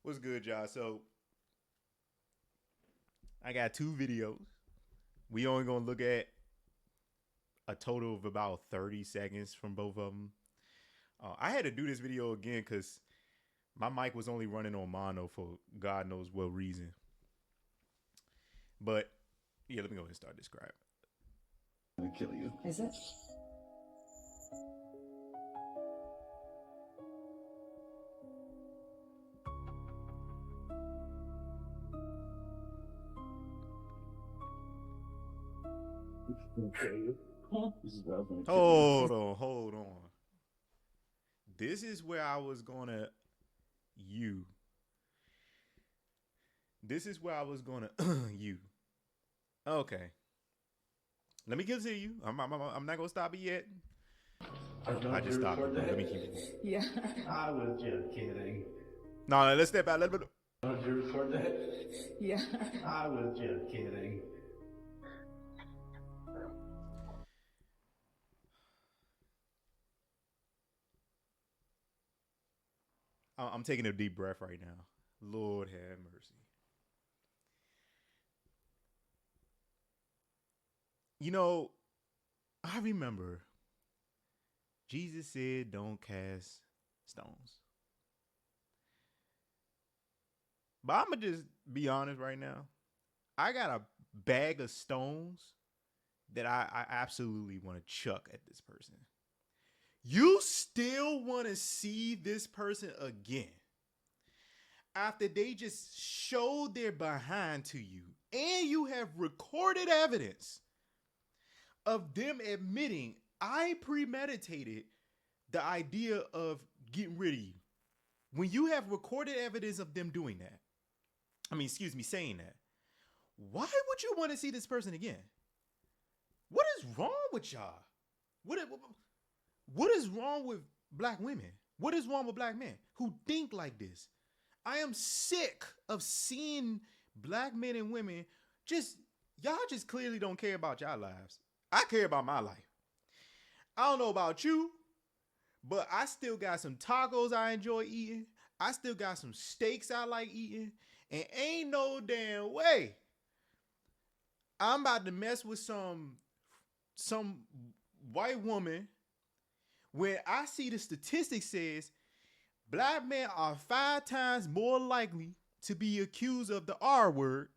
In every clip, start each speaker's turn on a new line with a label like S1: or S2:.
S1: What's good, y'all? So I got two videos. We only gonna look at a total of about 30 seconds from both of them. I had to do this video again because my mic was only running on mono for God knows what reason. But yeah, let me go ahead and start describing.
S2: I'm gonna kill you.
S3: Is it?
S2: I'm gonna kill you. This is what I was gonna kill
S1: Hold on. This is where I was gonna you. This is where I was gonna you. Okay. Let me continue. I'm not gonna stop it yet. I just stopped it. Let me keep it.
S3: Yeah.
S2: I was just kidding.
S1: No, let's step out.
S2: Did you record that?
S3: Yeah.
S2: I was just kidding.
S1: I'm taking a deep breath right now. Lord have mercy. You know, I remember Jesus said, "Don't cast stones." But I'm gonna just be honest right now. I got a bag of stones that I absolutely want to chuck at this person. You still want to see this person again after they just showed their behind to you, and you have recorded evidence of them admitting I premeditated the idea of getting rid of you. When you have recorded evidence of them doing that, saying that, why would you want to see this person again? What is wrong with y'all? What is wrong with black women? What is wrong with black men who think like this? I am sick of seeing black men and women y'all just clearly don't care about y'all lives. I care about my life. I don't know about you, but I still got some tacos I enjoy eating. I still got some steaks I like eating. And ain't no damn way I'm about to mess with some white woman when I see the statistics says black men are 5 times more likely to be accused of the R word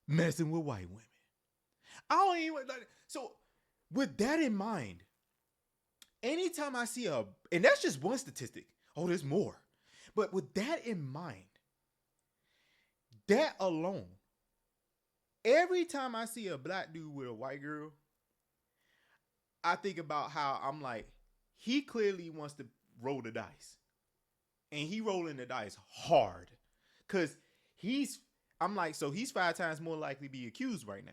S1: messing with white women. I don't even like so with that in mind, anytime I see and that's just one statistic. Oh, there's more. But with that in mind, that alone, every time I see a black dude with a white girl, I think about how I'm like, he clearly wants to roll the dice. And he rolling the dice hard. Cause I'm like, so he's 5 times more likely to be accused right now.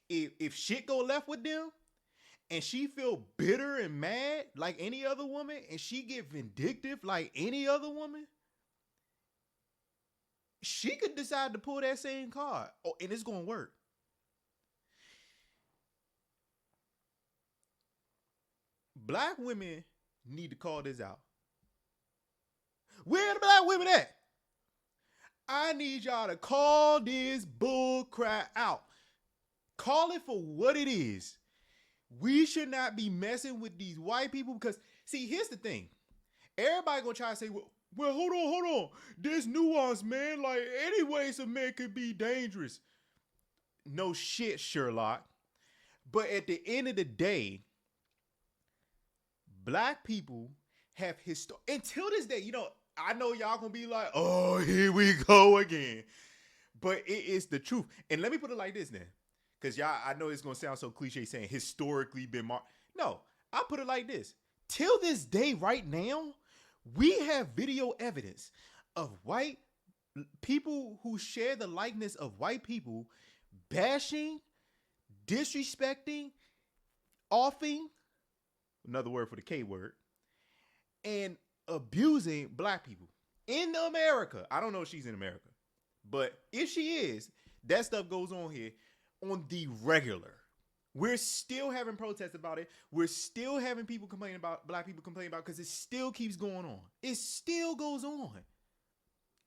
S1: If shit go left with them, and she feel bitter and mad like any other woman, and she get vindictive like any other woman, she could decide to pull that same card. Oh, and it's gonna work. Black women need to call this out. Where the black women at? I need y'all to call this bull crap out. Call it for what it is. We should not be messing with these white people because, see, here's the thing. Everybody gonna try to say, well, hold on. There's nuance, man. Like, any ways a man could be dangerous. No shit, Sherlock. But at the end of the day, black people have until this day, I know y'all gonna be like, oh, here we go again. But it is the truth. And let me put it like this then. Because y'all, I know it's gonna sound so cliche saying historically been marked. No, I'll put it like this. Till this day, right now, we have video evidence of white people who share the likeness of white people bashing, disrespecting, offing, another word for the K word, and abusing black people in America. I don't know if she's in America, but if she is, that stuff goes on here on the regular. We're still having protests about it. We're still having people complaining about, black people complaining about, because it still keeps going on. It still goes on.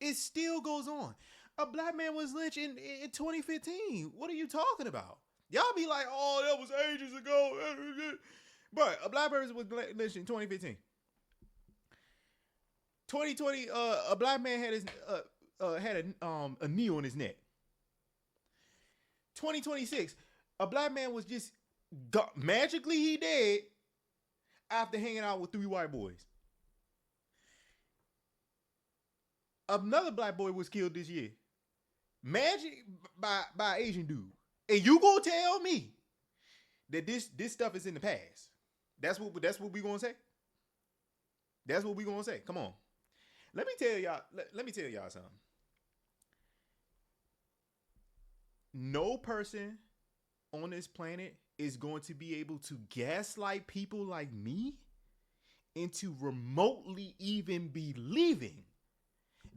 S1: It still goes on. A black man was lynched in 2015. What are you talking about? Y'all be like, oh, that was ages ago. But a black person was lynched in 2015. 2020, a black man had his had a knee on his neck. 2026, a black man was just magically he dead after hanging out with 3 white boys. Another black boy was killed this year. Magic by Asian dude. And you gonna tell me that this stuff is in the past? That's what we gonna say? That's what we gonna say. Come on. Let me tell y'all something. No person on this planet is going to be able to gaslight people like me into remotely even believing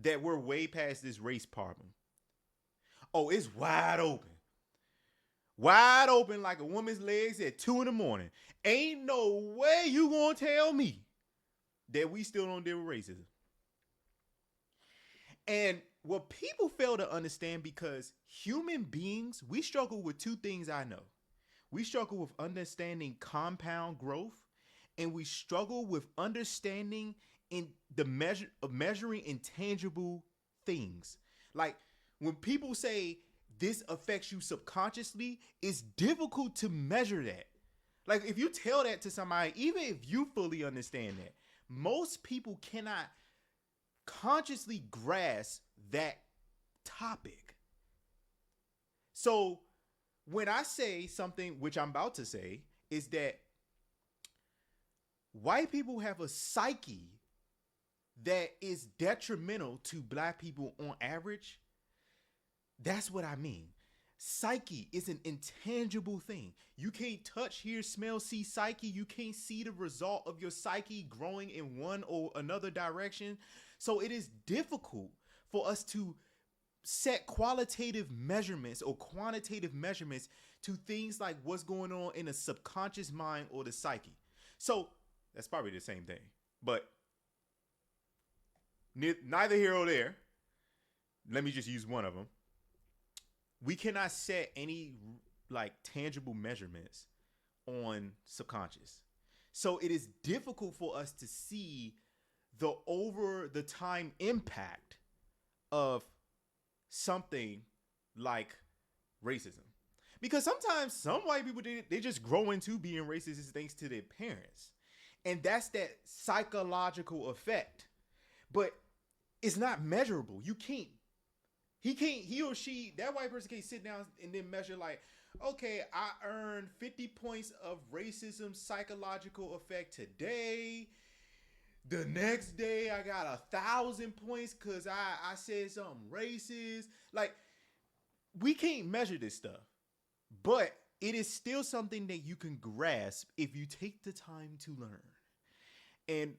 S1: that we're way past this race problem. Oh, it's wide open. Wide open like a woman's legs at 2 a.m. Ain't no way you gonna tell me that we still don't deal with racism. And what people fail to understand, because human beings, we struggle with 2 things I know. We struggle with understanding compound growth, and we struggle with understanding in the measuring intangible things. Like when people say this affects you subconsciously, it's difficult to measure that. Like if you tell that to somebody, even if you fully understand that, most people cannot consciously grasp that topic. So when I say something, which I'm about to say, is that white people have a psyche that is detrimental to black people on average. That's what I mean. Psyche is an intangible thing. You can't touch, hear, smell, see psyche. You can't see the result of your psyche growing in one or another direction. So it is difficult for us to set qualitative measurements or quantitative measurements to things like what's going on in the subconscious mind or the psyche. So that's probably the same thing, but neither here or there. Let me just use one of them. We cannot set any like tangible measurements on subconscious. So it is difficult for us to see the over the time impact of something like racism. Because sometimes some white people, they just grow into being racist thanks to their parents. And that's that psychological effect. But it's not measurable. He or she, that white person can't sit down and then measure like, okay, I earned 50 points of racism psychological effect today. The next day I got 1,000 points because I said something racist. Like, we can't measure this stuff. But it is still something that you can grasp if you take the time to learn. And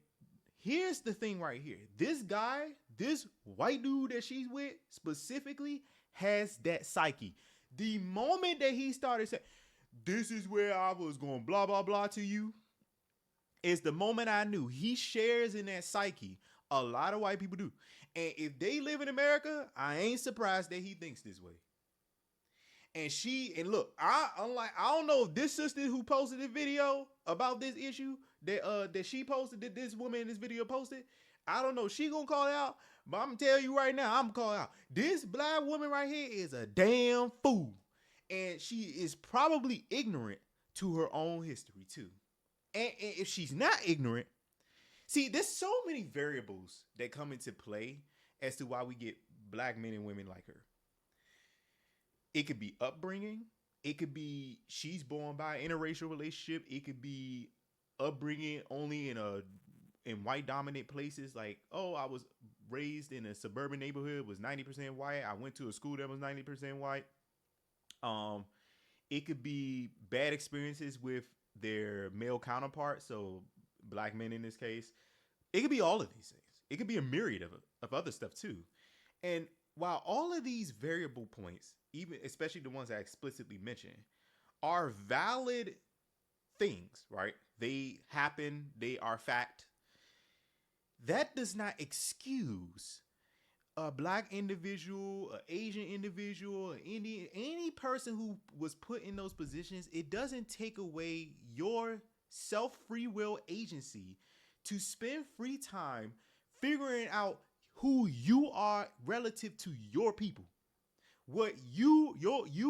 S1: here's the thing right here. This guy, this white dude that she's with specifically has that psyche. The moment that he started saying, this is where I was going blah, blah, blah to you, is the moment I knew he shares in that psyche. A lot of white people do. And if they live in America, I ain't surprised that he thinks this way. And look, I don't know if this sister who posted this video about this issue that she posted, that this woman in this video posted, I don't know, she gonna call it out, but I'm gonna tell you right now, I'm gonna call it out. This black woman right here is a damn fool. And she is probably ignorant to her own history too. And if she's not ignorant, see, there's so many variables that come into play as to why we get black men and women like her. It could be upbringing. It could be she's born by an interracial relationship. It could be upbringing only in white dominant places. Like, oh, I was raised in a suburban neighborhood, was 90% white. I went to a school that was 90% white. It could be bad experiences with their male counterparts, so black men in this case. It could be all of these things. It could be a myriad of other stuff too. And while all of these variable points, even especially the ones I explicitly mentioned, are valid things, right? They happen, they are fact. That does not excuse a black individual, an Asian individual, an Indian, any person who was put in those positions, it doesn't take away your self free will agency to spend free time figuring out who you are relative to your people. What you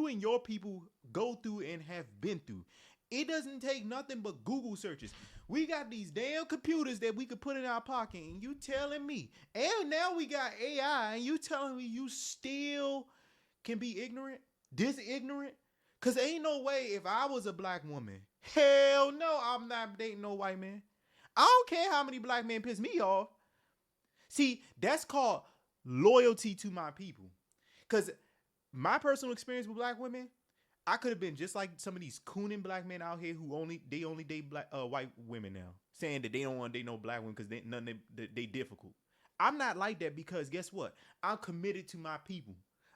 S1: and your people go through and have been through. It doesn't take nothing but Google searches. We got these damn computers that we could put in our pocket, and you telling me, and now we got AI, and you telling me you still can be ignorant, ignorant? Cause ain't no way if I was a black woman, hell no, I'm not dating no white man. I don't care how many black men piss me off. See, that's called loyalty to my people. Cause my personal experience with black women, I could have been just like some of these cooning black men out here who only date black white women now, saying that they don't want to date no black women because they difficult. I'm not like that because guess what? I'm committed to my people.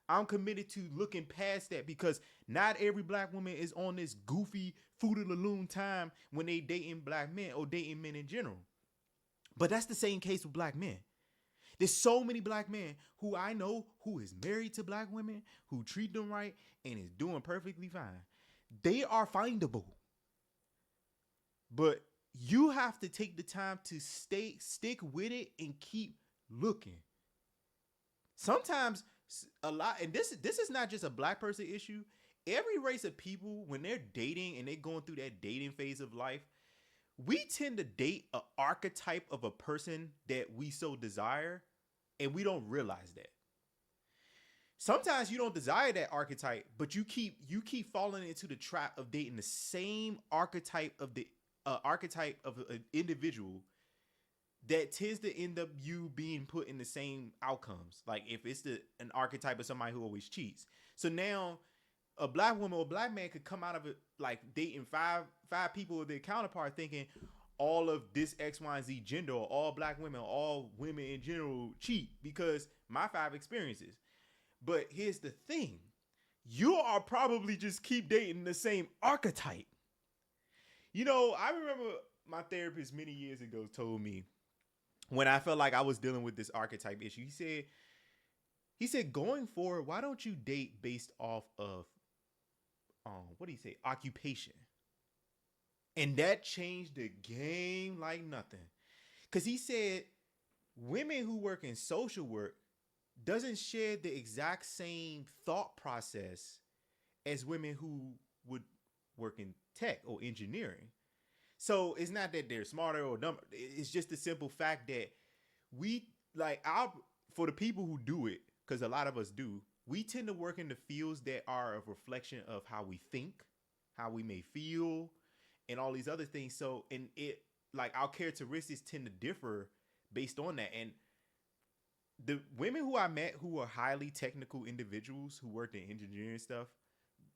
S1: I'm committed to looking past that because not every black woman is on this goofy Fruit of the Loom time when they dating black men or dating men in general. But that's the same case with black men. There's so many black men who I know who is married to black women, who treat them right, and is doing perfectly fine. They are findable. But you have to take the time to stick with it and keep looking. Sometimes a lot, and this is not just a black person issue. Every race of people, when they're dating and they're going through that dating phase of life, we tend to date an archetype of a person that we so desire, and we don't realize that. Sometimes you don't desire that archetype, but you keep falling into the trap of dating the same archetype of an individual that tends to end up you being put in the same outcomes. Like if it's an archetype of somebody who always cheats. So now a black woman or black man could come out of it like dating five people with their counterpart, thinking all of this X, Y, and Z gender, or all black women, or all women in general cheat because my 5 experiences. But here's the thing. You are probably just keep dating the same archetype. You know, I remember my therapist many years ago told me when I felt like I was dealing with this archetype issue, he said, going forward, why don't you date based off of, occupation? And that changed the game like nothing. Because he said women who work in social work doesn't share the exact same thought process as women who would work in tech or engineering. So it's not that they're smarter or dumber. It's just the simple fact that for the people who do it, because a lot of us do, we tend to work in the fields that are a reflection of how we think, how we may feel, and all these other things. So, and it, like, our characteristics tend to differ based on that. And the women who I met who are highly technical individuals who worked in engineering stuff,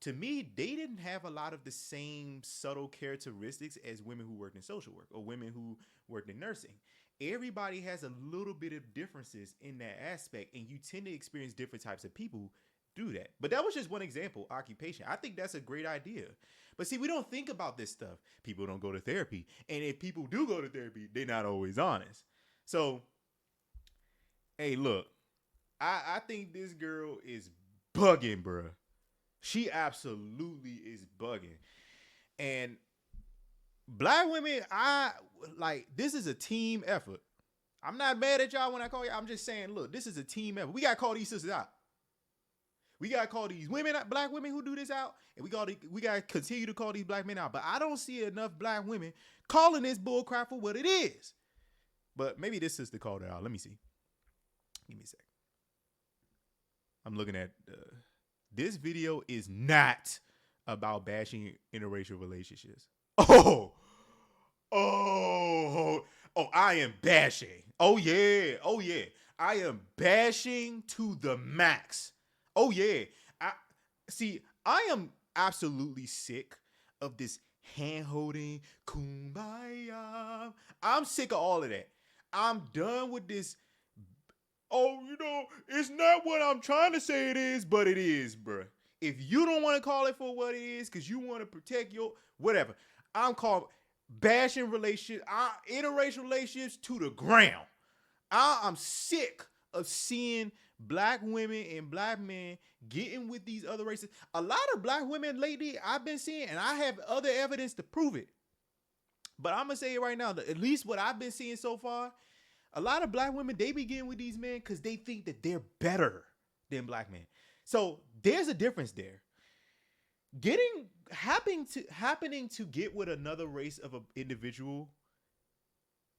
S1: to me, they didn't have a lot of the same subtle characteristics as women who worked in social work or women who worked in nursing. Everybody has a little bit of differences in that aspect, and you tend to experience different types of people do that. But that was just one example, occupation. I think that's a great idea. But see, we don't think about this stuff. People don't go to therapy. And if people do go to therapy, they're not always honest. So, hey, look, I think this girl is bugging, bruh. She absolutely is bugging. And black women, this is a team effort. I'm not mad at y'all when I call y'all. I'm just saying, look, this is a team effort. We got to call these sisters out. We got to call these women, black women who do this out. And we got to continue to call these black men out. But I don't see enough black women calling this bullcrap for what it is. But maybe this sister called it out. Let me see. Give me a sec. I'm looking at... this video is not about bashing interracial relationships. Oh, I am bashing. Oh, yeah. I am bashing to the max. Oh, yeah. I am absolutely sick of this hand-holding, kumbaya. I'm sick of all of that. I'm done with this. Oh, it's not what I'm trying to say it is, but it is, bruh. If you don't want to call it for what it is, because you want to protect your whatever, I'm calling bashing relationships, interracial relationships to the ground. I'm sick of seeing black women and black men getting with these other races. A lot of black women lately I've been seeing, and I have other evidence to prove it. But I'm gonna say it right now, that at least what I've been seeing so far, a lot of black women, they be getting with these men because they think that they're better than black men. So there's a difference there. Happening to get with another race of an individual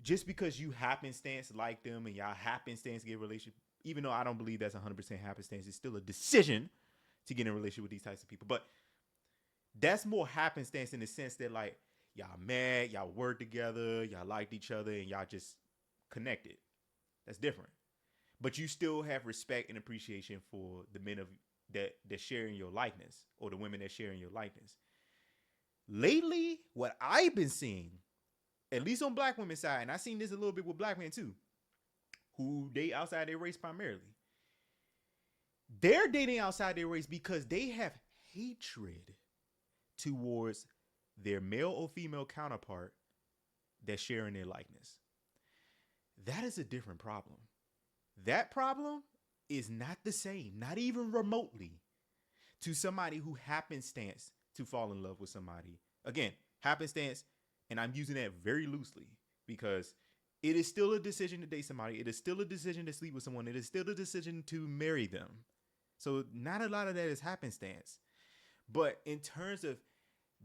S1: just because you happenstance like them and y'all happenstance to get a relationship, even though I don't believe that's 100% happenstance, it's still a decision to get in a relationship with these types of people. But that's more happenstance in the sense that, like, y'all met, y'all worked together, y'all liked each other, and y'all just connected. That's different. But you still have respect and appreciation for the men of that share in your likeness, or the women that share in your likeness. Lately, what I've been seeing, at least on black women's side, and I've seen this a little bit with black men too, who date outside their race primarily. They're dating outside their race because they have hatred towards their male or female counterpart that share in their likeness. That is a different problem. That problem is not the same, not even remotely, to somebody who happenstance to fall in love with somebody. Again, happenstance, and I'm using that very loosely because it is still a decision to date somebody. It is still a decision to sleep with someone. It is still a decision to marry them. So not a lot of that is happenstance. But in terms of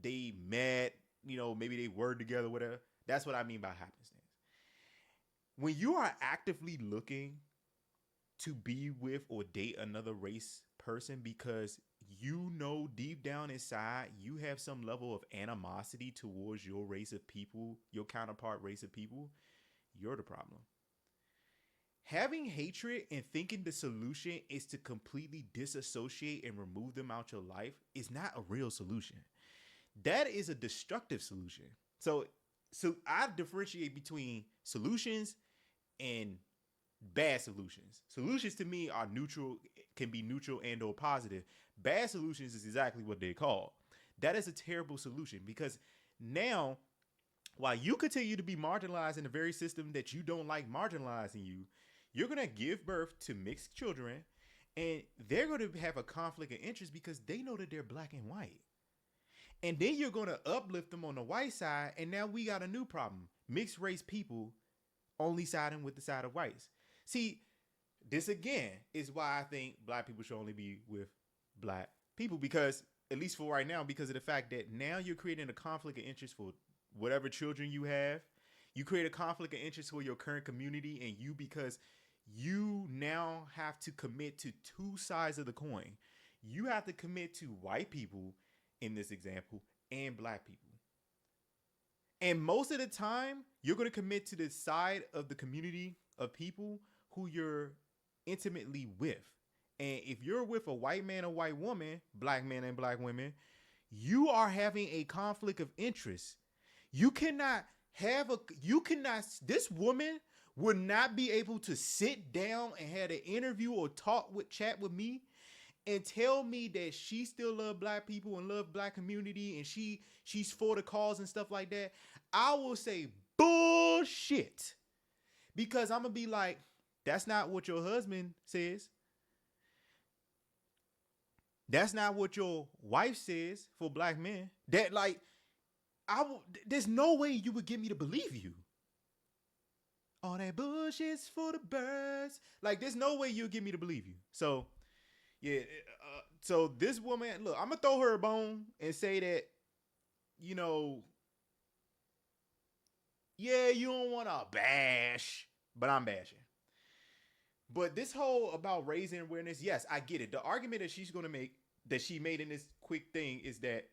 S1: they met, maybe they were together, whatever, that's what I mean by happenstance. When you are actively looking to be with or date another race person because you know deep down inside you have some level of animosity towards your race of people, your counterpart race of people, you're the problem. Having hatred and thinking the solution is to completely disassociate and remove them out your life is not a real solution. That is a destructive solution. So I differentiate between solutions and bad solutions. Solutions to me are neutral, can be neutral and or positive. Bad solutions is exactly what they call. That is a terrible solution because now, while you continue to be marginalized in the very system that you don't like marginalizing you, you're going to give birth to mixed children and they're going to have a conflict of interest because they know that they're black and white. And then you're going to uplift them on the white side. And now we got a new problem. Mixed race people only siding with the side of whites. See, this again is why I think black people should only be with black people because, at least for right now, because of the fact that now you're creating a conflict of interest for whatever children you have. You create a conflict of interest for your current community and you, because you now have to commit to two sides of the coin. You have to commit to white people in this example and black people. And most of the time, you're going to commit to the side of the community of people who you're intimately with. And if you're with a white man or white woman, black men and black women, you are having a conflict of interest. This woman would not be able to sit down and have an interview or chat with me and tell me that she still love black people and love black community and she's for the cause and stuff like that. I will say bullshit. Because I'm going to be like, that's not what your husband says. That's not what your wife says for black men. That there's no way you would get me to believe you. All that bullshit's for the birds. Like, there's no way you'll get me to believe you. So, yeah. So this woman, look, I'm going to throw her a bone and say that, yeah, you don't want to bash, but I'm bashing. But this whole about raising awareness, yes, I get it. The argument that she's going to make, that she made in this quick thing, is that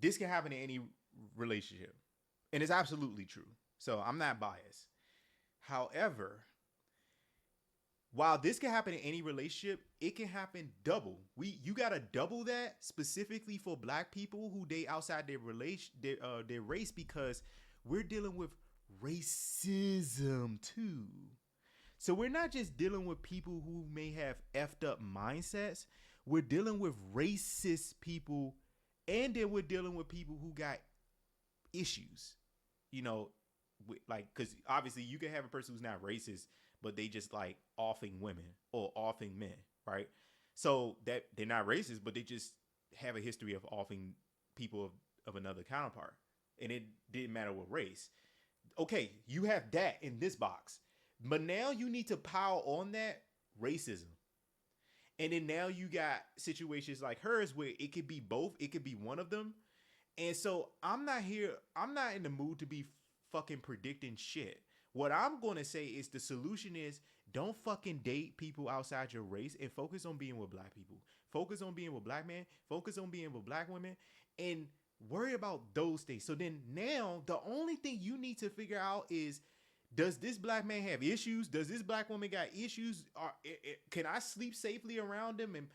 S1: this can happen in any relationship. And it's absolutely true. So I'm not biased. However, while this can happen in any relationship, it can happen double. You gotta double that specifically for black people who date outside their race, because we're dealing with racism too. So we're not just dealing with people who may have effed up mindsets. We're dealing with racist people, and then we're dealing with people who got issues, like, because obviously you can have a person who's not racist, but they just like offing women or offing men, right? So that they're not racist, but they just have a history of offing people of another counterpart, and it didn't matter what race. Okay, you have that in this box, but now you need to pile on that racism. And then now you got situations like hers where it could be both, it could be one of them. And so I'm not in the mood to be fucking predicting shit. What I'm going to say is the solution is don't fucking date people outside your race and focus on being with black people. Focus on being with black men, focus on being with black women, and worry about those things. So then now the only thing you need to figure out is, does this black man have issues? Does this black woman got issues? Can I sleep safely around them? And,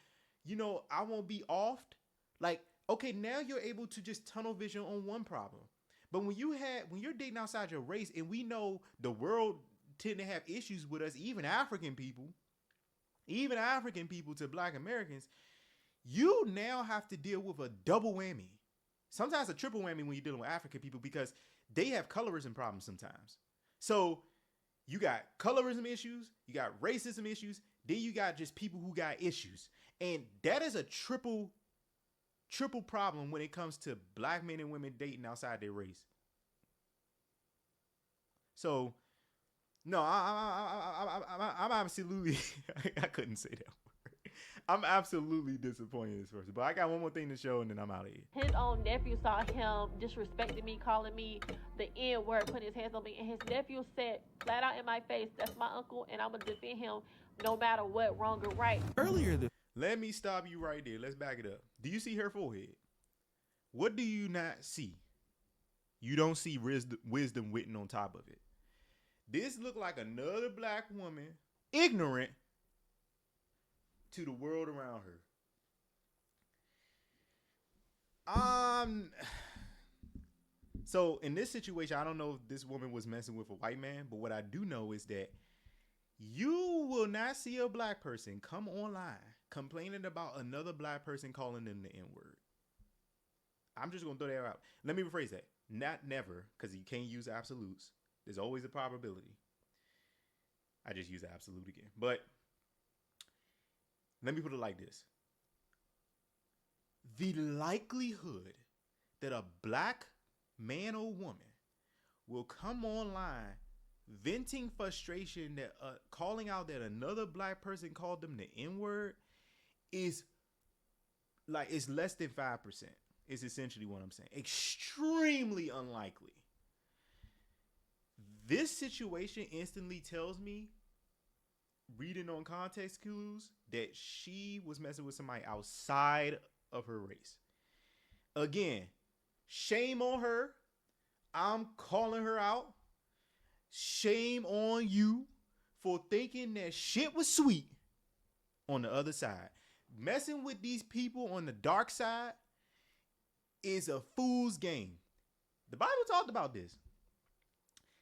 S1: I won't be offed. Like, okay, now you're able to just tunnel vision on one problem. But when you're dating outside your race, and we know the world tend to have issues with us, even African people to black Americans, you now have to deal with a double whammy. Sometimes a triple whammy when you're dealing with African people, because they have colorism problems sometimes. So you got colorism issues, you got racism issues, then you got just people who got issues. And that is a triple problem when it comes to black men and women dating outside their race. So, no, I'm absolutely, I couldn't say that word. I'm absolutely disappointed in this person. But I got one more thing to show, and then I'm out of here.
S3: His own nephew saw him disrespecting me, calling me the N word, putting his hands on me, and his nephew said flat out in my face, "That's my uncle, and I'm gonna defend him no matter what, wrong or right."
S1: Let me stop you right there. Let's back it up. Do you see her forehead? What do you not see? You don't see wisdom written on top of it. This looked like another black woman, ignorant to the world around her. So in this situation, I don't know if this woman was messing with a white man, but what I do know is that you will not see a black person come online complaining about another black person calling them the N-word. I'm just going to throw that out. Let me rephrase that. Not never, because you can't use absolutes. There's always a probability. I just use absolute again. But let me put it like this. The likelihood that a black man or woman will come online venting frustration, that calling out that another black person called them the N-word, is like, it's less than 5%. Is essentially what I'm saying. Extremely unlikely. This situation instantly tells me, reading on context clues, that she was messing with somebody outside of her race. Again, shame on her. I'm calling her out. Shame on you for thinking that shit was sweet on the other side. Messing with these people on the dark side is a fool's game. The Bible talked about this.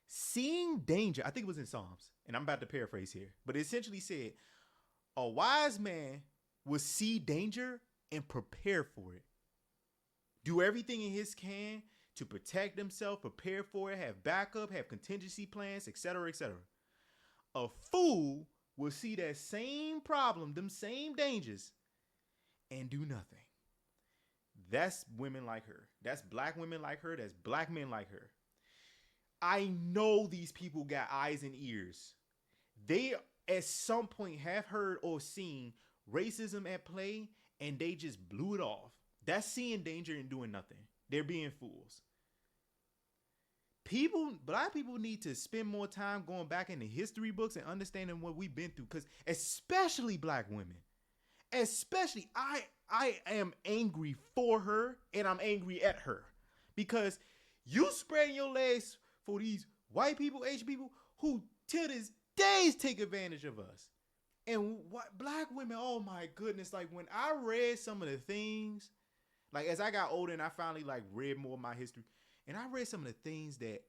S1: Seeing danger, I think it was in Psalms, and I'm about to paraphrase here, but it essentially said, a wise man will see danger and prepare for it. Do everything in his can to protect himself, prepare for it, have backup, have contingency plans, etc., etc. A fool will see that same problem, them same dangers, and do nothing. That's women like her. That's black women like her. That's black men like her. I know these people got eyes and ears. They at some point have heard or seen racism at play, and they just blew it off. That's seeing danger and doing nothing. They're being fools. Black people need to spend more time going back in the history books and understanding what we've been through, because especially black women. Especially, I am angry for her, and I'm angry at her, because you spreading your legs for these white people, Asian people, who till this days take advantage of us. And what black women, oh my goodness, like when I read some of the things, like as I got older and I finally like read more of my history, and I read some of the things that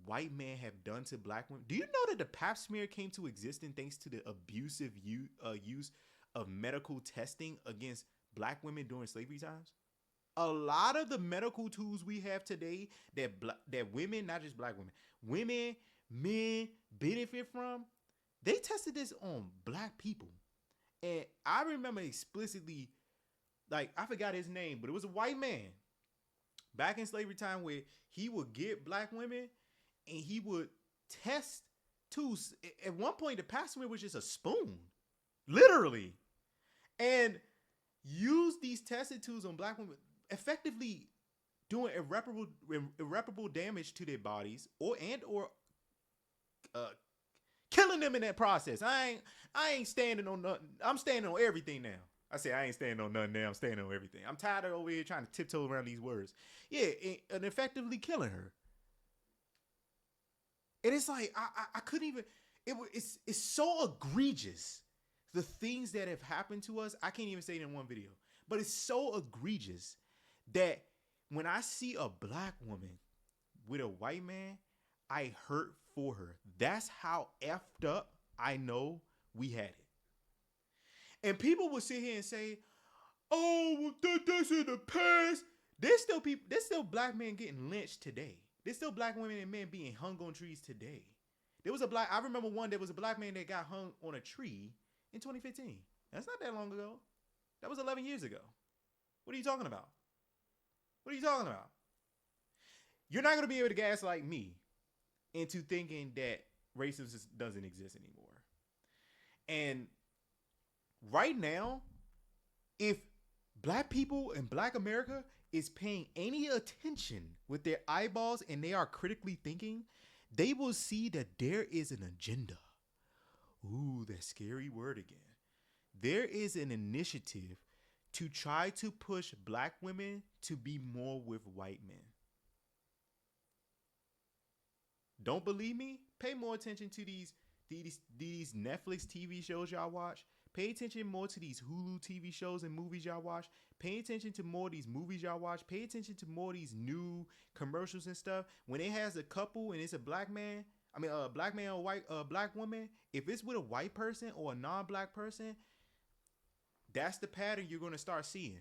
S1: white men have done to black women. Do you know that the Pap smear came to existence thanks to the abusive use of medical testing against black women during slavery times? a lot of the medical tools we have today that women, not just black women, women, men benefit from, they tested this on black people. And I remember explicitly, like, I forgot his name, but it was a white man back in slavery time where he would get black women and he would test tools. At one point, the password was just a spoon, literally, and use these tested tools on black women, effectively doing irreparable damage to their bodies, or killing them in that process. I ain't standing on nothing. I'm standing on everything now. I say I ain't standing on nothing now. I'm standing on everything. I'm tired of over here trying to tiptoe around these words. Yeah, and effectively killing her. And it's like I couldn't even. It's so egregious. The things that have happened to us, I can't even say it in one video. But it's so egregious that when I see a black woman with a white man, I hurt for her. That's how effed up I know we had it. And people will sit here and say, "Oh, that's in the past." There's still black men getting lynched today. There's still black women and men being hung on trees today. I remember there was a black man that got hung on a tree in 2015. That's not that long ago. That was 11 years ago. What are you talking about? What are you talking about? You're not going to be able to gaslight me into thinking that racism doesn't exist anymore. And right now, if black people and black America is paying any attention with their eyeballs and they are critically thinking, they will see that there is an agenda. Ooh, that scary word again. There is an initiative to try to push black women to be more with white men. Don't believe me? Pay more attention to these Netflix TV shows y'all watch. Pay attention more to these Hulu TV shows and movies y'all watch. Pay attention to more of these movies y'all watch. Pay attention to more of these new commercials and stuff. When it has a couple and it's a black man, a black man or black woman, if it's with a white person or a non-black person, that's the pattern you're going to start seeing.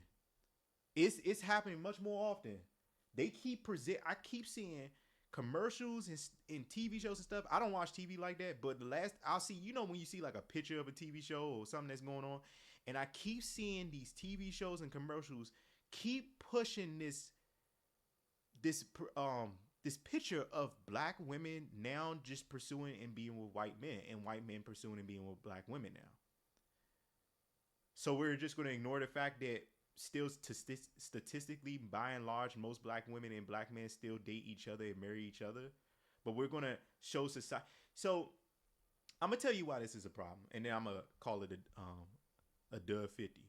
S1: It's happening much more often. I keep seeing commercials and TV shows and stuff. I don't watch TV like that, but I'll see, when you see like a picture of a TV show or something that's going on, and I keep seeing these TV shows and commercials keep pushing this picture of black women now just pursuing and being with white men, and white men pursuing and being with black women now. So we're just going to ignore the fact that still statistically, by and large, most black women and black men still date each other and marry each other. But we're going to show society. So I'm going to tell you why this is a problem. And then I'm going to call it a Dub 50.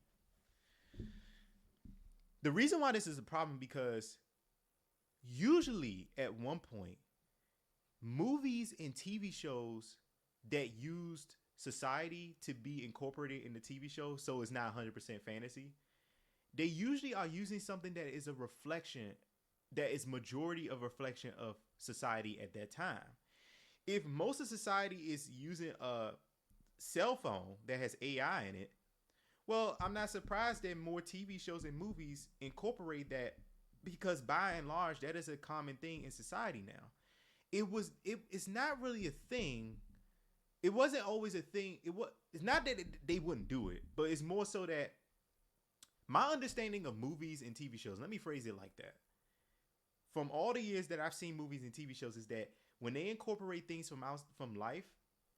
S1: The reason why this is a problem, because usually at one point, movies and TV shows that used society to be incorporated in the TV show, so it's not 100% fantasy, they usually are using something that is a reflection, that is majority of reflection of society at that time. If most of society is using a cell phone that has AI in it, well, I'm not surprised that more TV shows and movies incorporate that, because by and large, that is a common thing in society now. It's not really a thing. It wasn't always a thing. It's not that they wouldn't do it, but it's more so that my understanding of movies and TV shows, let me phrase it like that. From all the years that I've seen movies and TV shows, is that when they incorporate things from life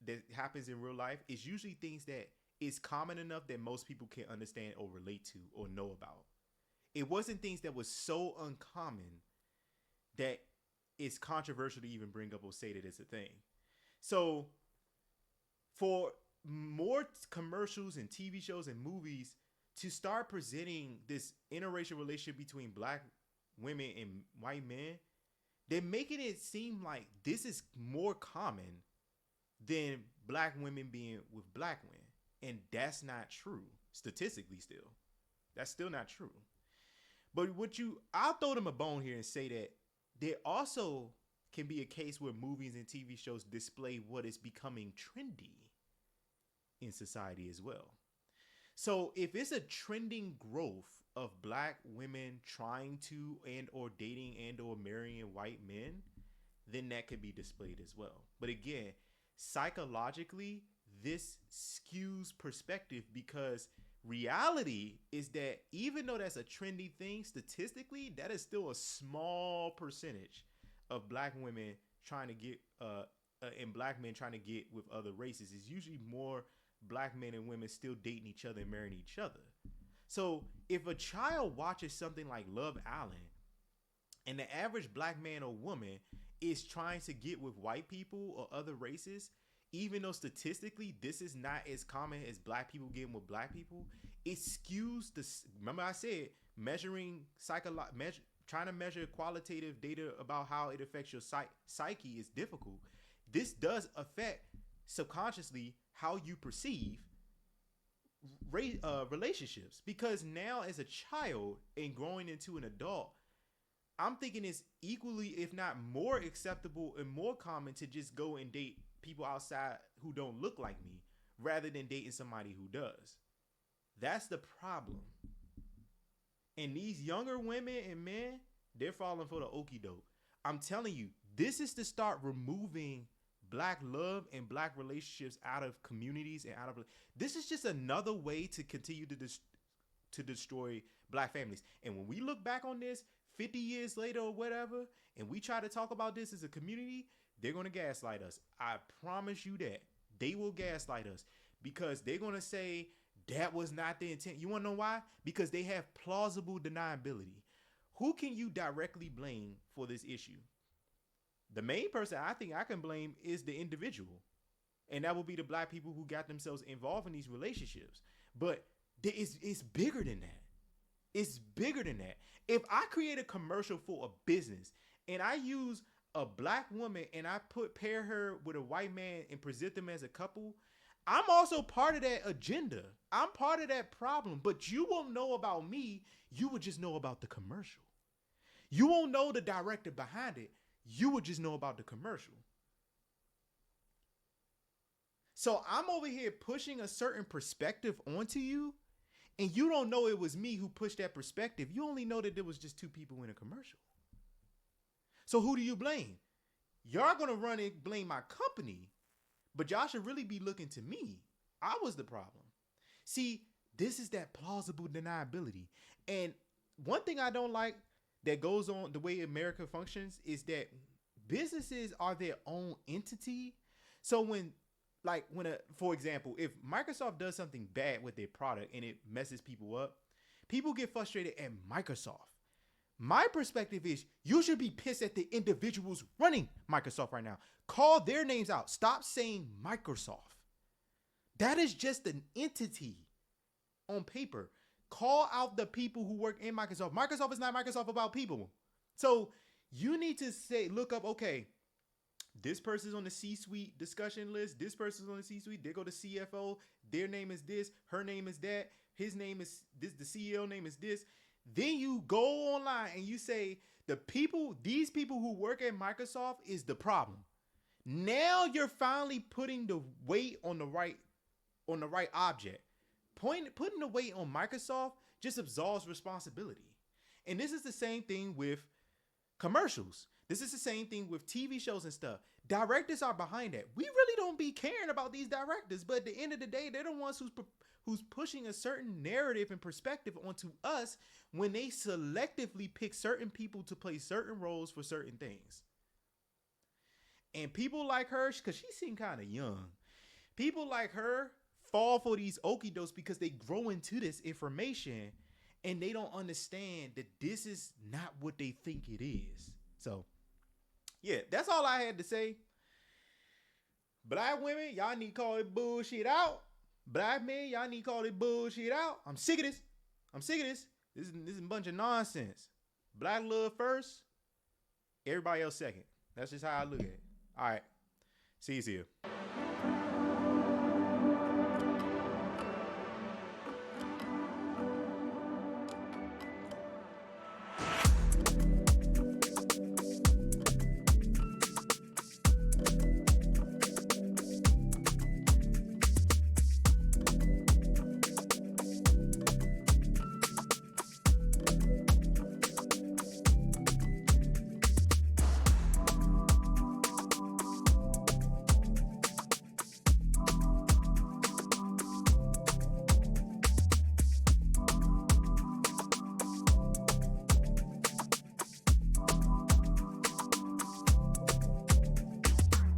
S1: that happens in real life, it's usually things that is common enough that most people can understand or relate to or know about. It wasn't things that was so uncommon that it's controversial to even bring up or say that it's a thing. So for more commercials and TV shows and movies to start presenting this interracial relationship between black women and white men, they're making it seem like this is more common than black women being with black women. And that's not true. Statistically still. That's still not true. But I'll throw them a bone here and say that there also can be a case where movies and TV shows display what is becoming trendy in society as well. So if it's a trending growth of black women trying to and or dating and or marrying white men, then that could be displayed as well. But again, psychologically, this skews perspective because reality is that even though that's a trendy thing, statistically, that is still a small percentage of black women trying to get and black men trying to get with other races. It's usually more black men and women still dating each other and marrying each other. So if a child watches something like Love Island and the average black man or woman is trying to get with white people or other races, even though statistically this is not as common as black people getting with black people, it skews the. Remember I said measuring trying to measure qualitative data about how it affects your psyche is difficult. This does affect subconsciously how you perceive relationships, because now as a child and growing into an adult, I'm thinking it's equally, if not more acceptable and more common to just go and date people outside who don't look like me rather than dating somebody who does. That's the problem. And these younger women and men, they're falling for the okie doke. I'm telling you, this is to start removing black love and black relationships out of communities and out of. This is just another way to continue to destroy black families. And when we look back on this 50 years later or whatever, and we try to talk about this as a community, they're going to gaslight us. I promise you that. They will gaslight us because they're going to say that was not the intent. You want to know why? Because they have plausible deniability. Who can you directly blame for this issue? The main person I think I can blame is the individual. And that will be the black people who got themselves involved in these relationships. But it's bigger than that. It's bigger than that. If I create a commercial for a business and I use a black woman and I pair her with a white man and present them as a couple, I'm also part of that agenda. I'm part of that problem. But you won't know about me. You would just know about the commercial. You won't know the director behind it. You would just know about the commercial. So I'm over here pushing a certain perspective onto you, and you don't know it was me who pushed that perspective. You only know that there was just two people in a commercial. So who do you blame? Y'all gonna run and blame my company, but y'all should really be looking to me. I was the problem. See, this is that plausible deniability. And one thing I don't like that goes on the way America functions is that businesses are their own entity. So for example, if Microsoft does something bad with their product and it messes people up, people get frustrated at Microsoft. My perspective is you should be pissed at the individuals running Microsoft right now. Call their names out. Stop saying Microsoft. That is just an entity on paper. Call out the people who work in Microsoft. Microsoft is not Microsoft about people. So you need to look up, okay, this person's on the C-suite discussion list. This person's on the C-suite. They go to CFO. Their name is this. Her name is that. His name is this. The CEO name is this. Then you go online and you say these people who work at Microsoft is the problem. Now you're finally putting the weight on the right object. Putting the weight on Microsoft just absolves responsibility. And this is the same thing with commercials. This is the same thing with TV shows and stuff. Directors are behind that. We really don't be caring about these directors, but at the end of the day, they're the ones who's pushing a certain narrative and perspective onto us when they selectively pick certain people to play certain roles for certain things. And people like her, because she seemed kind of young, people like her fall for these okie dokes because they grow into this information and they don't understand that this is not what they think it is. So, yeah, that's all I had to say. Black women, y'all need to call it bullshit out. Black men, y'all need to call it bullshit out. I'm sick of this. This is a bunch of nonsense. Black love first, everybody else second. That's just how I look at it. All right. See you.